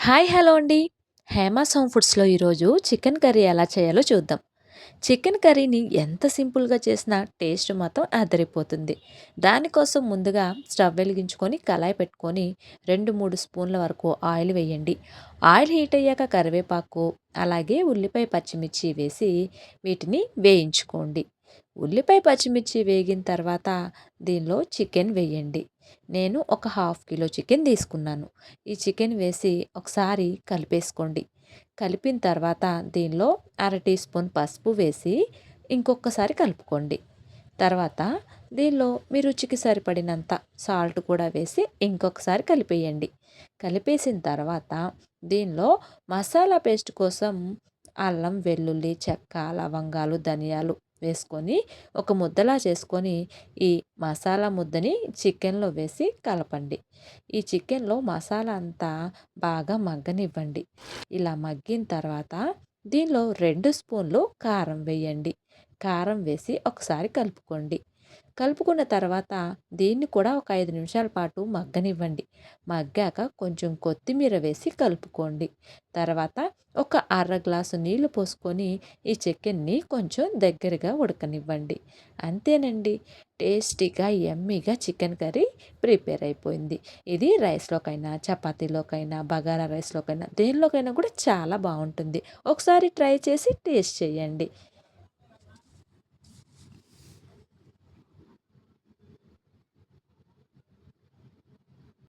Hi hello అండి. Hema's home ఫుడ్స్‌లో ఈరోజు chicken curry ఎలా చేయాలో చూద్దాం. చికెన్ కర్రీని ఎంత సింపుల్‌గా చేసినా టేస్ట్ మాత్రం అదిరిపోతుంది. దానికోసం ముందుగా స్టవ్ వెలిగించుకొని కళాయి పెట్టుకొని 2, 3 స్పూన్ల వరకు ఆయిల్ వేయండి. ఆయిల్ హీట్ అయ్యాక కరివేపాకు, అలాగే ఉల్లిపాయ, పచ్చిమిర్చి వేసి వీటిని వేయించుకోండి. ఉల్లిపాయ, పచ్చిమిర్చి వేగిన తర్వాత దీనిలో చికెన్ వేయండి. నేను ఒక హాఫ్ కిలో చికెన్ తీసుకున్నాను. ఈ చికెన్ వేసి ఒకసారి కలిపేసుకోండి. కలిపిన తర్వాత దీనిలో అర టీ స్పూన్ పసుపు వేసి ఇంకొకసారి కలుపుకోండి. తర్వాత దీనిలో మీ రుచికి సరిపడినంత సాల్ట్ కూడా వేసి ఇంకొకసారి కలిపేయండి. కలిపేసిన తర్వాత దీనిలో మసాలా పేస్ట్ కోసం అల్లం, వెల్లుల్లి, చెక్క, లవంగాలు, ధనియాలు వేసుకొని ఒక ముద్దలా చేసుకొని ఈ మసాలా ముద్దని చికెన్లో వేసి కలపండి. ఈ చికెన్లో మసాలా అంతా బాగా మగ్గనివ్వండి. ఇలా మగ్గిన తర్వాత దీనిలో 2 స్పూన్లు కారం వేయండి. కారం వేసి ఒకసారి కలుపుకోండి. కలుపుకున్న తర్వాత దీన్ని కూడా ఒక 5 నిమిషాల పాటు మగ్గనివ్వండి. మగ్గాక కొంచెం కొత్తిమీర వేసి కలుపుకోండి. తర్వాత ఒక అర గ్లాసు నీళ్లు పోసుకొని ఈ చికెన్ని కొంచెం దగ్గరగా ఉడకనివ్వండి. అంతేనండి. టేస్టీగా, యమ్మీగా చికెన్ కర్రీ ప్రిపేర్ అయిపోయింది. ఇది రైస్‌లోకైనా, చపాతీలోకైనా, బగారా రైస్‌లోకైనా దేనిలోకైనా కూడా చాలా బావుంటుంది. ఒకసారి ట్రై చేసి టేస్ట్ చేయండి.